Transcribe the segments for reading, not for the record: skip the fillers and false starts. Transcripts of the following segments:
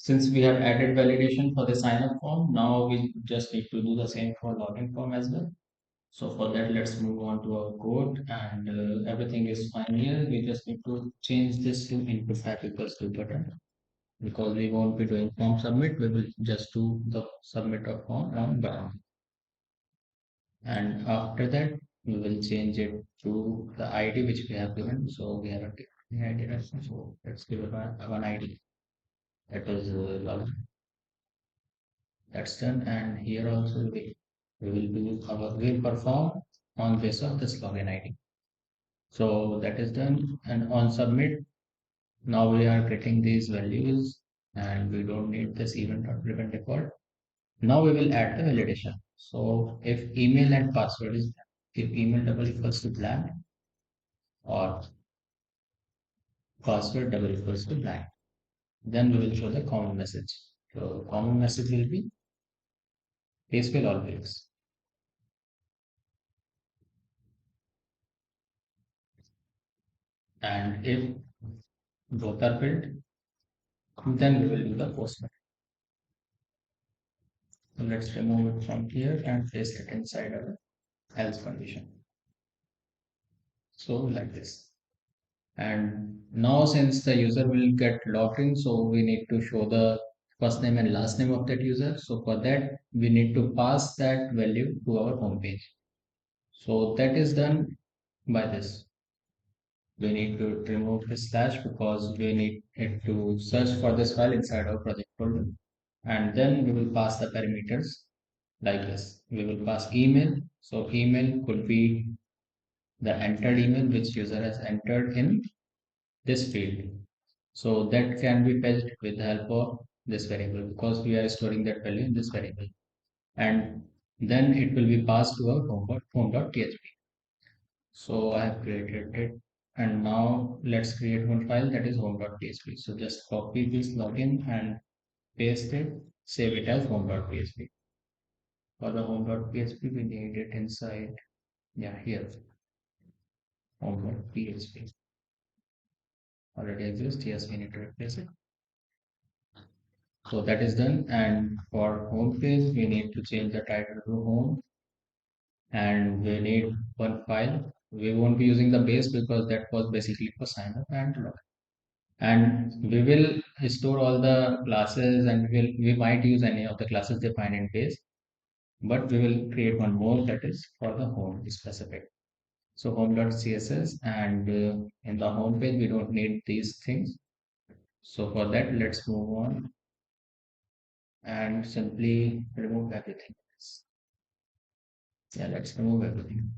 Since we have added validation for the sign up form, now we just need to do the same for login form as well. So for that, let's move on to our code, and everything is fine here. We just need to change this to input type equals to button, because we won't be doing form submit. We will just do the submit of form on button. And after that, we will change it to the ID which we have given. So we have a ID right now. So let's give it one ID. That is login. That's done. And here also we will do we'll perform on basis of this login ID. So that is done. And on submit, now we are getting these values, and we don't need this event.driven default. Now we will add the validation. So if email and password is blank, if email double equals to blank, or password double equals to blank, then we will show the common message. So common message will be case will always. And if both are filled, then we will do the postman. So let's remove it from here and paste it inside our else condition. So like this. And now since the user will get logged in, so we need to show the first name and last name of that user. So for that, we need to pass that value to our home page. So that is done by this. We need to remove the slash because we need it to search for this file inside our project folder. And then we will pass the parameters like this. We will pass email. So email could be the entered email which user has entered in this field. So that can be fetched with the help of this variable, because we are storing that value in this variable. And then it will be passed to our home.php. So I have created it, and now let's create one file, that is home.php. So just copy this login and paste it, save it as home.php. For the home.php, we need it inside, yeah, here, home.php. Already exists, yes, we need to replace it. So that is done. And for home page, we need to change the title to home, and we need one file. We won't be using the base because that was basically for sign up and log. And we will store all the classes, and we might use any of the classes defined in base, but we will create one more that is for the home specific. So home.css, and in the home page, we don't need these things. So for that, let's move on and simply remove everything. Yeah, let's remove everything.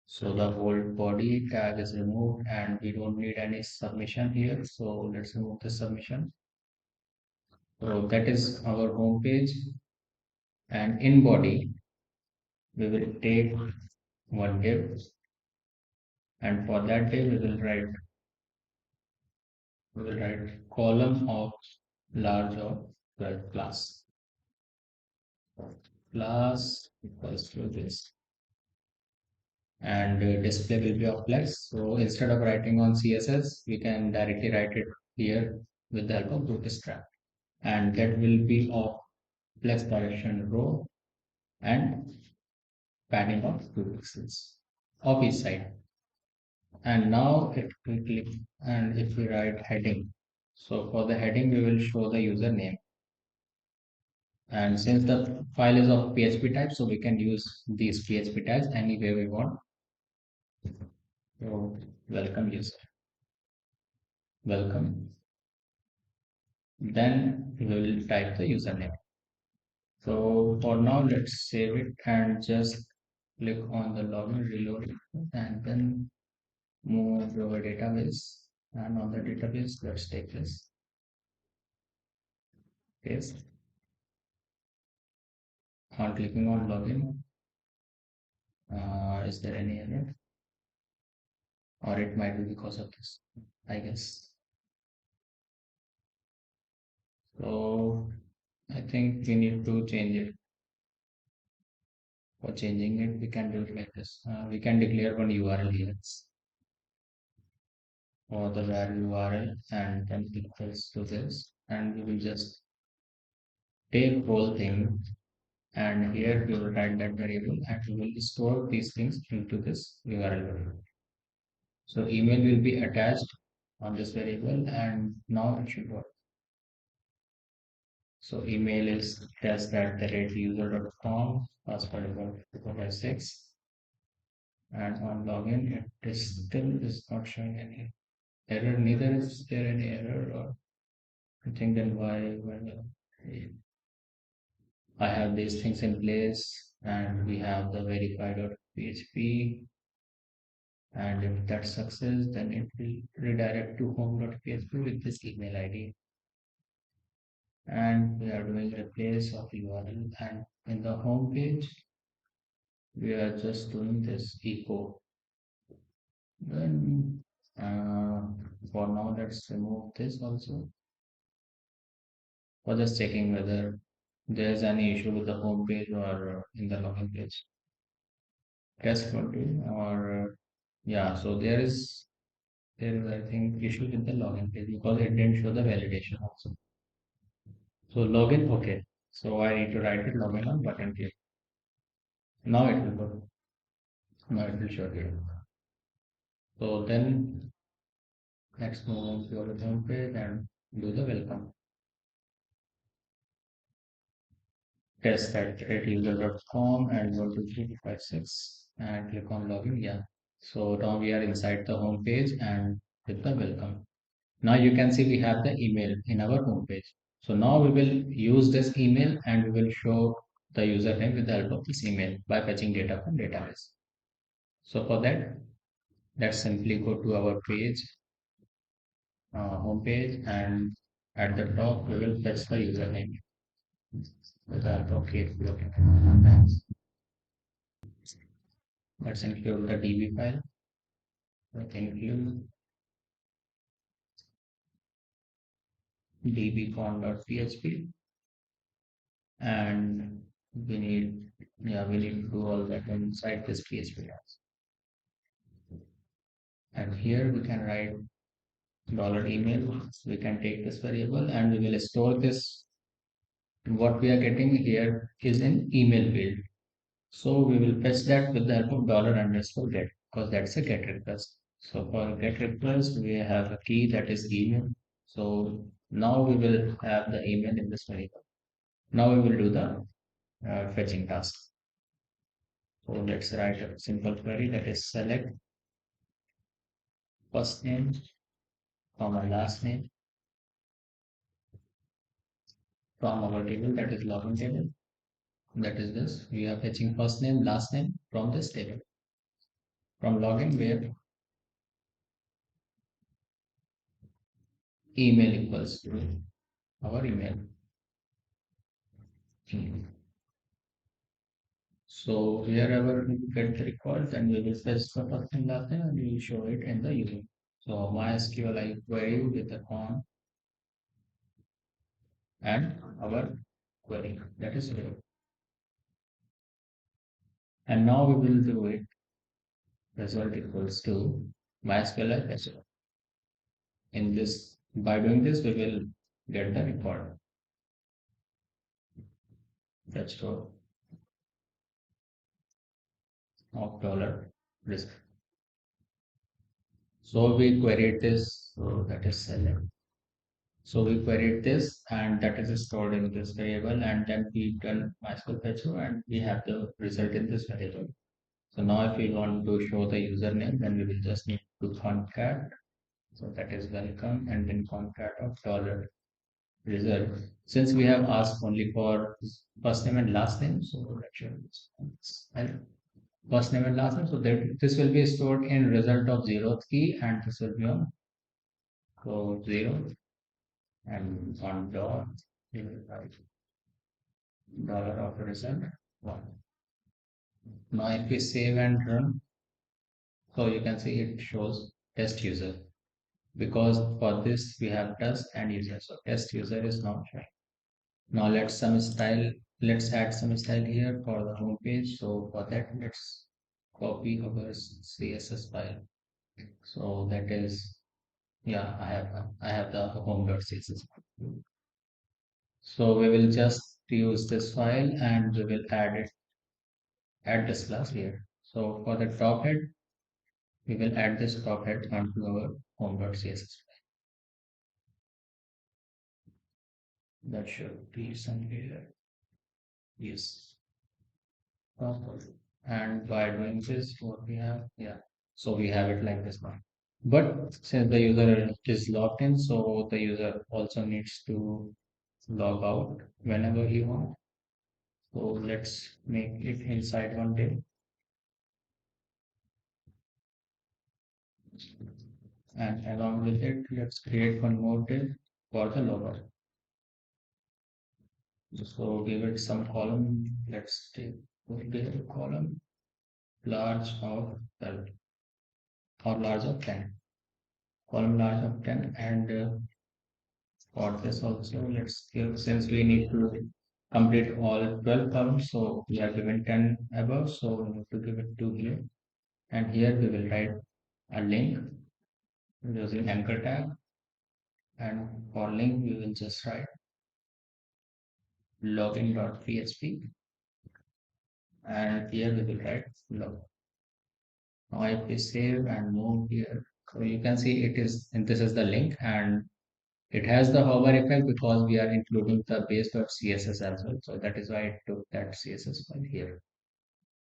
So the whole body tag is removed, and we don't need any submission here. So let's remove the submission. So that is our home page, and in body we will take one div, and for that div we will write column of large of class. Class equals to this, and display will be of flex. So instead of writing on CSS, we can directly write it here with the help of bootstrap, and that will be of flex direction row and padding of 2 pixels of each side. And now if we click and if we write heading, so for the heading we will show the username. And since the file is of PHP type, so we can use these PHP tags any way we want. So welcome user, welcome. Then we will type the username. So for now, let's save it and just click on the login, reload it, and then move to our database. And on the database, let's take this case. On clicking on login, is there any error? Or it might be because of this, I guess. So I think we need to change it. For changing it, we can do it like this. We can declare one URL here. or the var URL and then equals to this, and we will just take whole thing, and here we will write that variable and we will store these things into this URL variable. So email will be attached on this variable and now it should work. So email is test@user.com, password about 456, and on login it is still is not showing any error, neither is there any error, or I think then why I have these things in place and we have the verify.php, and if that's success then it will redirect to home.php with this email ID, and we are doing replace of URL, and in the home page we are just doing this echo. Then for now let's remove this also, for just checking whether there's any issue with the home page or in the login page. Test continue or yeah, so there is I think issue with the login page because it didn't show the validation also. So login, okay. So I need to write it login on button click. Now it will go. Now it will show here. So then let's move on to the home page and do the welcome. Test at user.com and go to 356 and click on login. Yeah. So now we are inside the home page and with the welcome. Now you can see we have the email in our home page. So now we will use this email and we will show the username with the help of this email by fetching data from database. So for that, let's simply go to our page, home page, and at the top we will fetch the username with the help of KPI. Let's include the DB file. Let's include dbcon.php, and we need to do all that inside this PHP class. And here we can write $email. We can take this variable and we will store this. What we are getting here is an email field. So we will fetch that with the help of $_get, because that's a get request. So for get request, we have a key that is email. So now we will have the email in this variable. Now we will do the fetching task. So let's write a simple query that is select first name from our last name from our table, that is login table. That is this. We are fetching first name, last name from this table. From login, where email equals to our email. So wherever we get the record, then we will fetch the first name, last name, and we will show it in the user. So MySQL I query with the con and our query, that is here. And now we will do it result equals to MySQL I fetch. In this, by doing this, we will get the record. Fetch store of $risk. So we queried this, so that is select. So we queried this and that is stored in this variable, and then we done MySQL fetch and we have the result in this variable. So now if we want to show the username, then we will just need to concat. So that is welcome, and then concat of $result. Since we have asked only for first name and last name, so that should be first name and last name. So that this will be stored in result of zeroth key, and this will be on so 0 and on dot we will write $of result 1. Now if we save and run, so you can see it shows test user, because for this we have test and user. So test user is not showing. Now let's add some style here for the home page. So for that, let's copy our CSS file. So that is Yeah, I have the home.css. So we will just use this file and we will add this class here. So for the top head, we will add this top head onto our home.css. That should be somewhere. Yes. Perfect. And by doing this, what we have, yeah. So we have it like this now. But since the user is logged in, so the user also needs to log out whenever he wants. So let's make it inside one day. And along with it, let's create one more day for the logout. So give it some column. Let's take give a column large of 12 or large of 10. Column large of 10 and for this also let's give since we need to complete all 12 columns, so we are given 10 above, so we need to give it 2 here. And here we will write a link using anchor tag, and for link we will just write login.php, and here we will write log. Now if we save and move here, so you can see it is, and this is the link, and it has the hover effect because we are including the base.css as well. So that is why it took that CSS file here.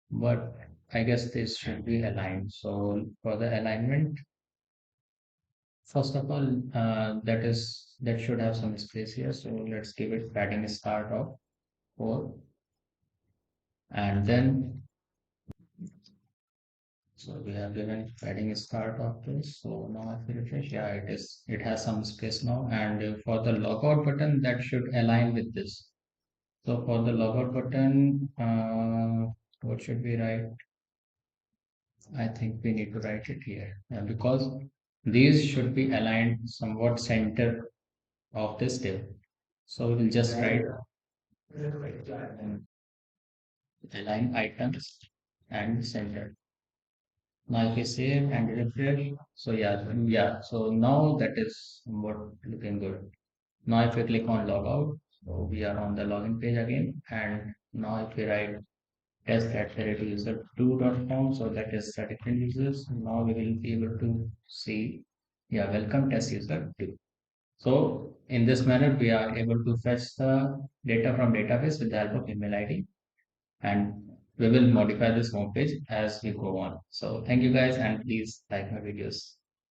But I guess this should be aligned. So for the alignment, first of all, that should have some space here. So let's give it padding start of 4, and then so we have given padding start of this. So now if we refresh, yeah, it has some space now. And for the logout button, that should align with this. So for the logout button, what should we write? I think we need to write it here because these should be aligned somewhat center of this div. So we will just write align items and center. Now if we save and refresh, so yeah. So now that is what looking good. Now if we click on logout, so we are on the login page again. And now if we write test@user2.com, so that is the different users. Now we will be able to see, yeah, welcome test user 2. So in this manner, we are able to fetch the data from database with the help of email ID, and we will modify this homepage as we go on. So thank you guys, and please like my videos.